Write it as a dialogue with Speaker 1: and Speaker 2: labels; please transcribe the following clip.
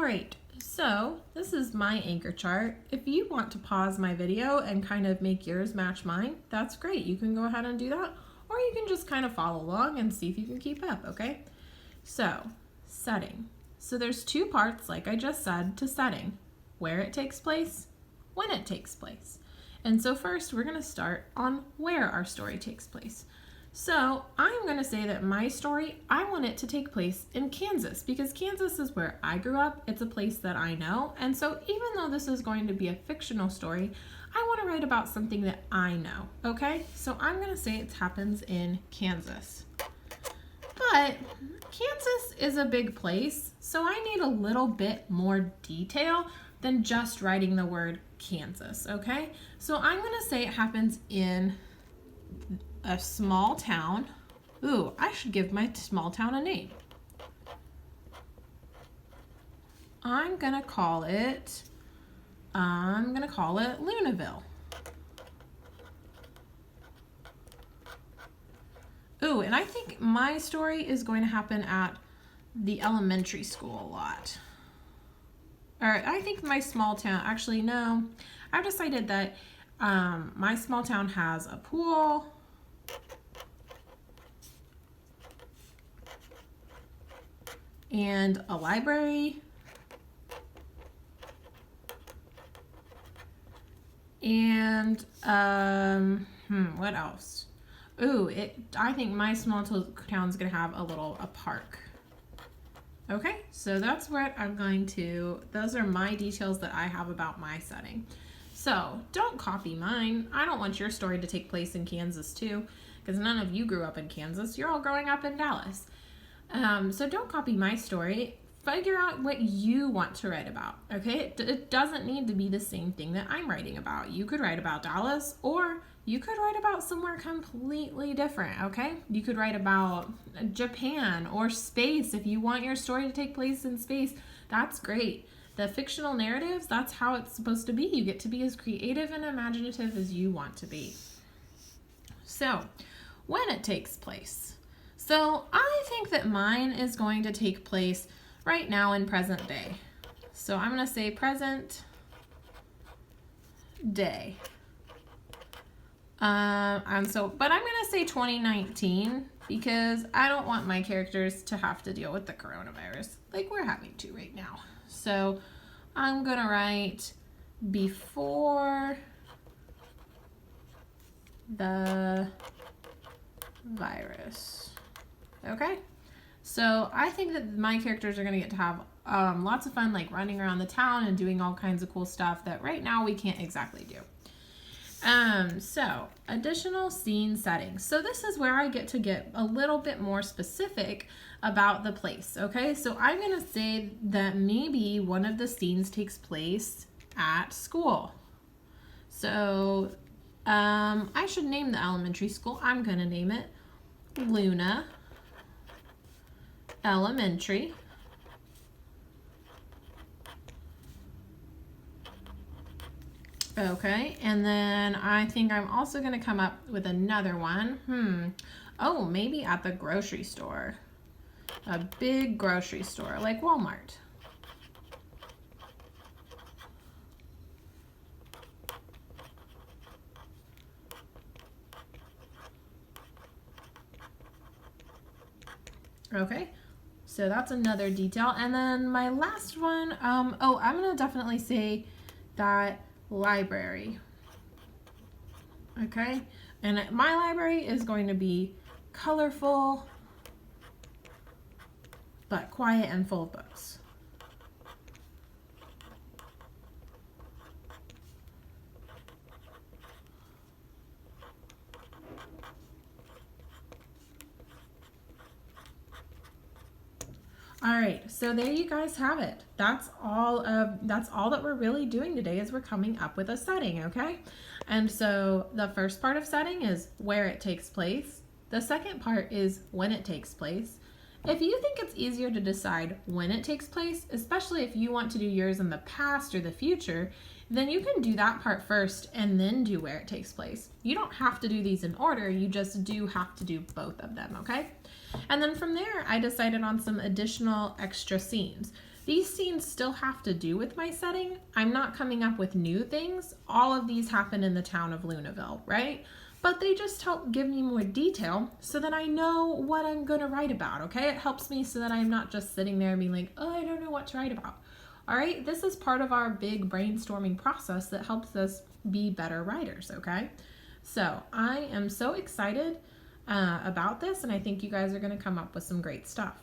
Speaker 1: All right, so this is my anchor chart. If you want to pause my video and kind of make yours match mine, that's great. You can go ahead and do that, or you can just kind of follow along and see if you can keep up, okay? So, setting. So there's two parts, like I just said, to setting. Where it takes place, when it takes place. And so first, we're gonna start on where our story takes place. So I'm going to say that my story, I want it to take place in Kansas because Kansas is where I grew up. It's a place that I know. And so even though this is going to be a fictional story, I want to write about something that I know. Okay, so I'm going to say it happens in Kansas. But Kansas is a big place, so I need a little bit more detail than just writing the word Kansas. Okay, so I'm going to say it happens in a small town. Ooh, I should give my small town a name. I'm gonna call it Lunaville. Ooh, and I think my story is going to happen at the elementary school a lot. All right, I think my small town, actually no, I've decided that my small town has a pool, and a library, and what else? Ooh, I think my small town's gonna have a park. Okay, so that's what those are my details that I have about my setting. So don't copy mine. I don't want your story to take place in Kansas too, because none of you grew up in Kansas. You're all growing up in Dallas. So don't copy my story. Figure out what you want to write about, okay? It doesn't need to be the same thing that I'm writing about. You could write about Dallas, or you could write about somewhere completely different, okay? You could write about Japan or space. If you want your story to take place in space, that's great. The fictional narratives, that's how it's supposed to be. You get to be as creative and imaginative as you want to be. So, when it takes place. So, I think that mine is going to take place right now in present day. So, I'm going to say present day. But I'm going to say 2019 because I don't want my characters to have to deal with the coronavirus like we're having to right now. So I'm going to write before the virus. Okay? So I think that my characters are going to get to have lots of fun, like running around the town and doing all kinds of cool stuff that right now we can't exactly do. So additional scene settings. So this is where I get a little bit more specific about the place. Okay, so I'm going to say that maybe one of the scenes takes place at school. So I should name the elementary school. I'm going to name it Luna Elementary. Okay, and then I think I'm also going to come up with another one. Oh, maybe at the grocery store. A big grocery store, like Walmart. Okay, so that's another detail. And then my last one, I'm going to definitely say that library. Okay, and my library is going to be colorful but quiet and full of books. All right, so there you guys have it. That's all that we're really doing today is we're coming up with a setting, okay? And so the first part of setting is where it takes place. The second part is when it takes place. If you think it's easier to decide when it takes place, especially if you want to do yours in the past or the future, then you can do that part first and then do where it takes place. You don't have to do these in order, you just do have to do both of them, okay? And then from there, I decided on some additional extra scenes These scenes still have to do with my setting. I'm not coming up with new things. All of these happen in the town of Lunaville, right? But they just help give me more detail so that I know what I'm going to write about, okay? It helps me so that I'm not just sitting there being like, oh, I don't know what to write about. All right, this is part of our big brainstorming process that helps us be better writers, okay? So I am so excited about this, and I think you guys are going to come up with some great stuff.